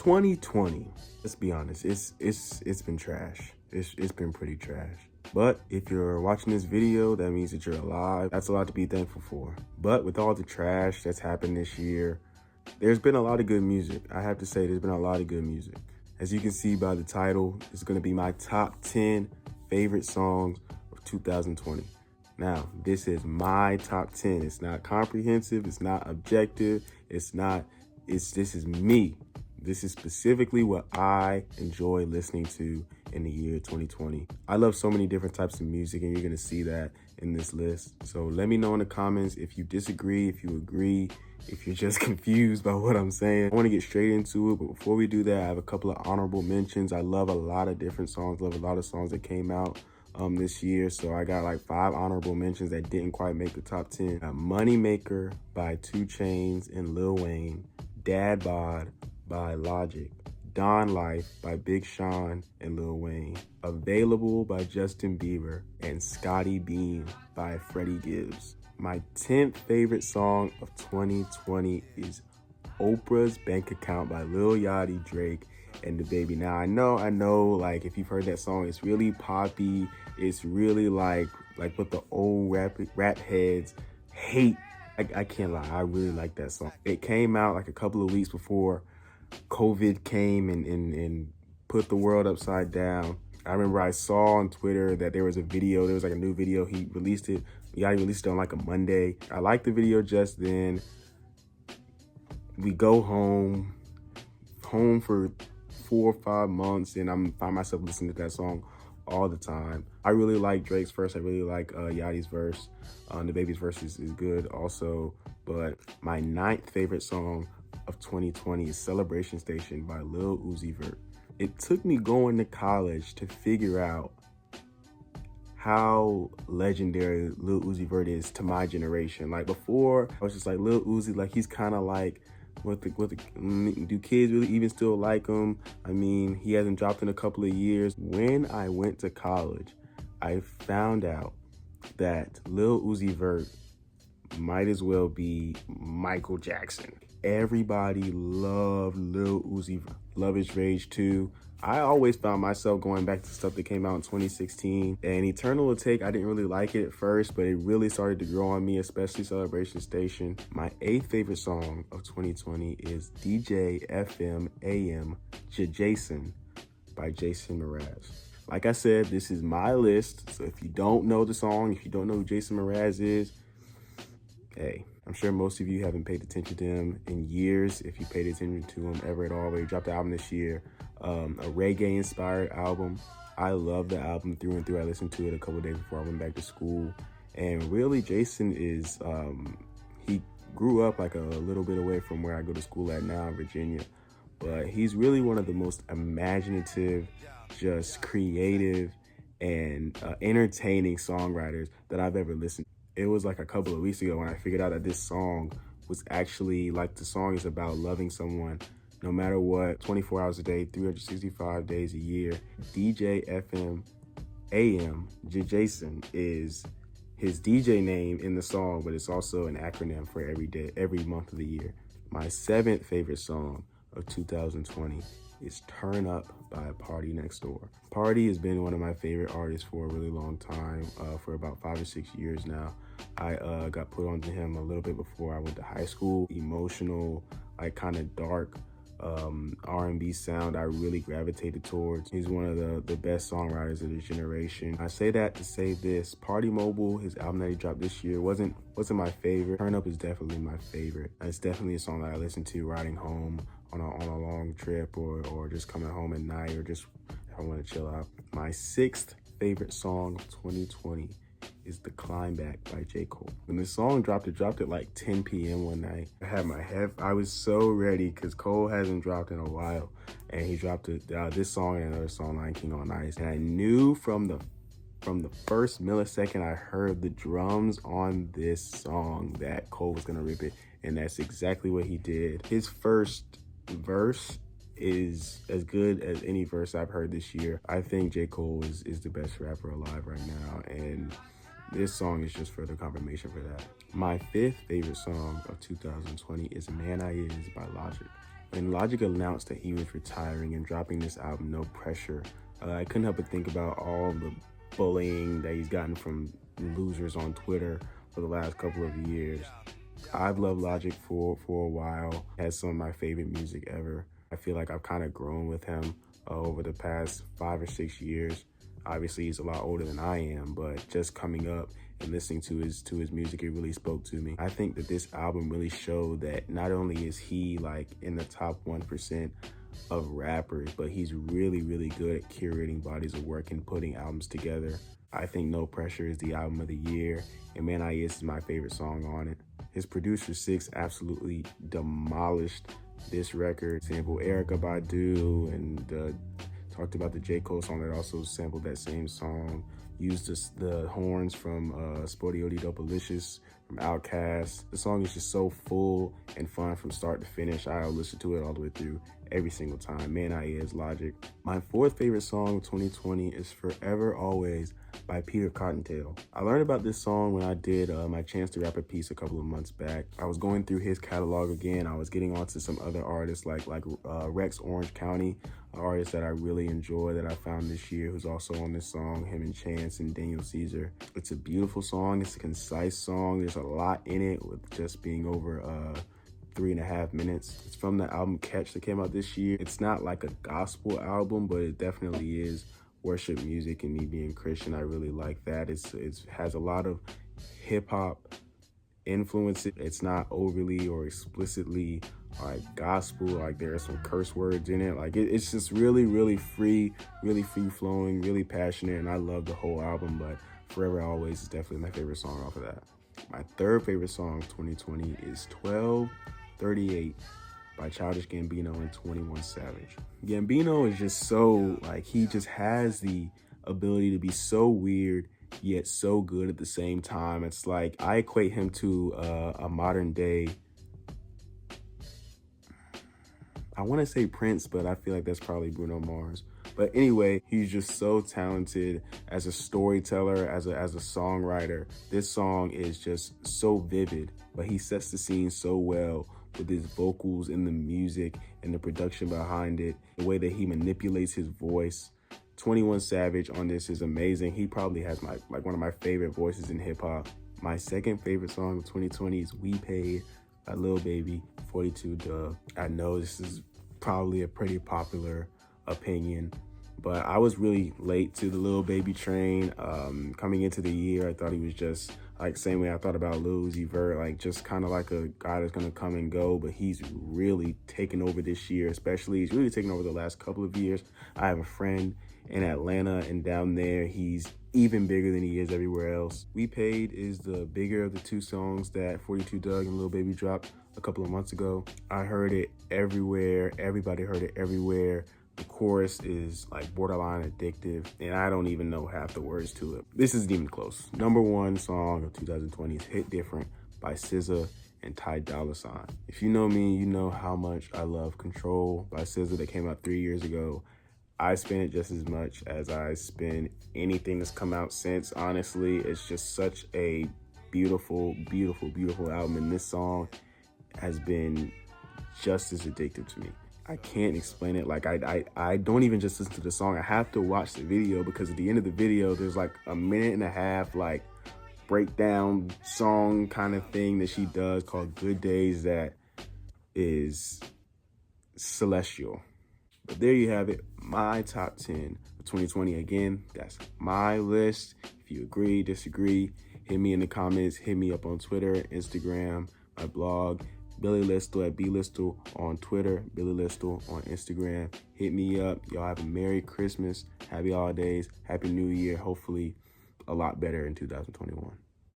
2020, let's be honest, it's been trash. It's been pretty trash. But if you're watching this video, that means that you're alive. That's a lot to be thankful for. But with all the trash that's happened this year, there's been a lot of good music. I have to say, there's been a lot of good music. As you can see by the title, it's gonna be my top 10 favorite songs of 2020. Now, this is my top 10. It's not comprehensive, it's not objective, this is me. This is specifically what I enjoy listening to in the year 2020. I love so many different types of music, and you're gonna see that in this list. So let me know in the comments if you disagree, if you agree, if you're just confused by what I'm saying. I wanna get straight into it, but before we do that, I have a couple of honorable mentions. I love a lot of different songs, love a lot of songs that came out this year. So I got like 5 honorable mentions that didn't quite make the top 10. Moneymaker by 2 Chainz and Lil Wayne, Dad Bod by Logic, Don Life by Big Sean and Lil Wayne, Available by Justin Bieber, and Scotty Beam by Freddie Gibbs. My 10th favorite song of 2020 is Oprah's Bank Account by Lil Yachty, Drake, and DaBaby. Now I know, like if you've heard that song, it's really poppy. It's really like what the old rap heads hate. I can't lie, I really like that song. It came out like a couple of weeks before COVID came and put the world upside down. I remember I saw on Twitter that there was like a new video. He released it on like a Monday. I liked the video just then. We go home for 4 or 5 months, and I find myself listening to that song all the time. I really like Drake's verse. I really like Yachty's verse. DaBaby's verse is good also. But my 9th favorite song of 2020 is Celebration Station by Lil Uzi Vert. It took me going to college to figure out how legendary Lil Uzi Vert is to my generation. Like before, I was just like, Lil Uzi, like he's kind of like, do kids really even still like him? I mean, he hasn't dropped in a couple of years. When I went to college, I found out that Lil Uzi Vert might as well be Michael Jackson. Everybody loved Lil Uzi Vert. Love is Rage 2. I always found myself going back to stuff that came out in 2016. And Eternal Atake, I didn't really like it at first, but it really started to grow on me, especially Celebration Station. My 8th favorite song of 2020 is DJ FM AM Jason by Jason Mraz. Like I said, this is my list. So if you don't know the song, if you don't know who Jason Mraz is, hey, I'm sure most of you haven't paid attention to him in years, if you paid attention to him ever at all. But he dropped the album this year, a reggae-inspired album. I love the album through and through. I listened to it a couple of days before I went back to school. And really, Jason is, he grew up like a little bit away from where I go to school at now in Virginia. But he's really one of the most imaginative, just creative, and entertaining songwriters that I've ever listened to. It was like a couple of weeks ago when I figured out that this song was actually like, the song is about loving someone no matter what, 24 hours a day, 365 days a year. DJ FM AM Jason is his DJ name in the song, but it's also an acronym for every month of the year. My 7th favorite song of 2020 is Turn Up by Party Next Door. Party has been one of my favorite artists for a really long time, for about 5 or 6 years now. I got put onto him a little bit before I went to high school. Emotional, like kind of dark R&B sound I really gravitated towards. He's one of the best songwriters of this generation. I say that to say this: Party Mobile, his album that he dropped this year, wasn't my favorite. Turn Up is definitely my favorite. It's definitely a song that I listen to riding home on a long trip, or just coming home at night, or just if I want to chill out. My 6th favorite song of 2020 is The Climb Back by J. Cole. When the song dropped, it dropped at like 10 p.m. one night. I was so ready because Cole hasn't dropped in a while, and he dropped this song and another song, Lion King on Ice. And I knew from the first millisecond I heard the drums on this song that Cole was gonna rip it, and that's exactly what he did. His first verse is as good as any verse I've heard this year. I think J. Cole is the best rapper alive right now, and this song is just further confirmation for that. My 5th favorite song of 2020 is Man I Is by Logic. When Logic announced that he was retiring and dropping this album, No Pressure, I couldn't help but think about all the bullying that he's gotten from losers on Twitter for the last couple of years. I've loved Logic for a while, has some of my favorite music ever. I feel like I've kind of grown with him over the past 5 or 6 years. Obviously, he's a lot older than I am, but just coming up and listening to his music, it really spoke to me. I think that this album really showed that not only is he like in the top 1% of rappers, but he's really, really good at curating bodies of work and putting albums together. I think No Pressure is the album of the year, and Man I Is my favorite song on it. His producer Six absolutely demolished this record. Sampled Erykah Badu and talked about the J. Cole song that also sampled that same song. Used the horns from Sporty Odie Dopalicious from Outkast. The song is just so full and fun from start to finish. I'll listen to it all the way through every single time. Man I Is, Logic. My fourth favorite song of 2020 is Forever Always by Peter Cottontail. I learned about this song when I did my Chance to Rap a piece a couple of months back. I was going through his catalog again. I was getting onto some other artists like Rex Orange County, an artist that I really enjoy that I found this year who's also on this song, him and Chance and Daniel Caesar. It's a beautiful song. It's a concise song. There's a lot in it with just being over 3.5 minutes. It's from the album Catch that came out this year. It's not like a gospel album, but it definitely is worship music, and me being Christian, I really like that. It has a lot of hip hop influence. It's not overly or explicitly like gospel, like there are some curse words in it. Like it's just really, really free flowing, really passionate, and I love the whole album, but Forever Always is definitely my favorite song off of that. My third favorite song of 2020 is 1238 by Childish Gambino and 21 Savage. Gambino is just so, like, he just has the ability to be so weird yet so good at the same time. It's like, I equate him to a modern day, I want to say Prince, but I feel like that's probably Bruno Mars. But anyway, he's just so talented as a storyteller, as a songwriter. This song is just so vivid, but he sets the scene so well with his vocals and the music and the production behind it, the way that he manipulates his voice. 21 Savage on this is amazing. He probably has one of my favorite voices in hip hop. My second favorite song of 2020 is We Paid by Lil Baby, 42 Dugg. I know this is probably a pretty popular opinion, but I was really late to the Lil Baby train. Coming into the year, I thought he was just like same way I thought about Lil Uzi Vert, like just kind of like a guy that's gonna come and go, but he's really taken over this year, especially. He's really taken over the last couple of years. I have a friend in Atlanta, and down there, he's even bigger than he is everywhere else. We Paid is the bigger of the two songs that 42 Dugg and Lil Baby dropped a couple of months ago. I heard it everywhere. Everybody heard it everywhere. The chorus is like borderline addictive, and I don't even know half the words to it. This isn't even close. Number one song of 2020 is Hit Different by SZA and Ty Dolla $ign. If you know me, you know how much I love Control by SZA that came out 3 years ago. I spin it just as much as I spin anything that's come out since. Honestly, it's just such a beautiful, beautiful, beautiful album, and this song has been just as addictive to me. I can't explain it. Like I don't even just listen to the song. I have to watch the video, because at the end of the video, there's like a 1.5 minute like breakdown song kind of thing that she does called Good Days that is celestial. But there you have it, my top 10 of 2020. Again, that's my list. If you agree, disagree, hit me in the comments, hit me up on Twitter, Instagram, my blog, Billy Listle at BListle on Twitter, Billy Listle on Instagram. Hit me up. Y'all have a Merry Christmas, Happy Holidays, Happy New Year. Hopefully a lot better in 2021.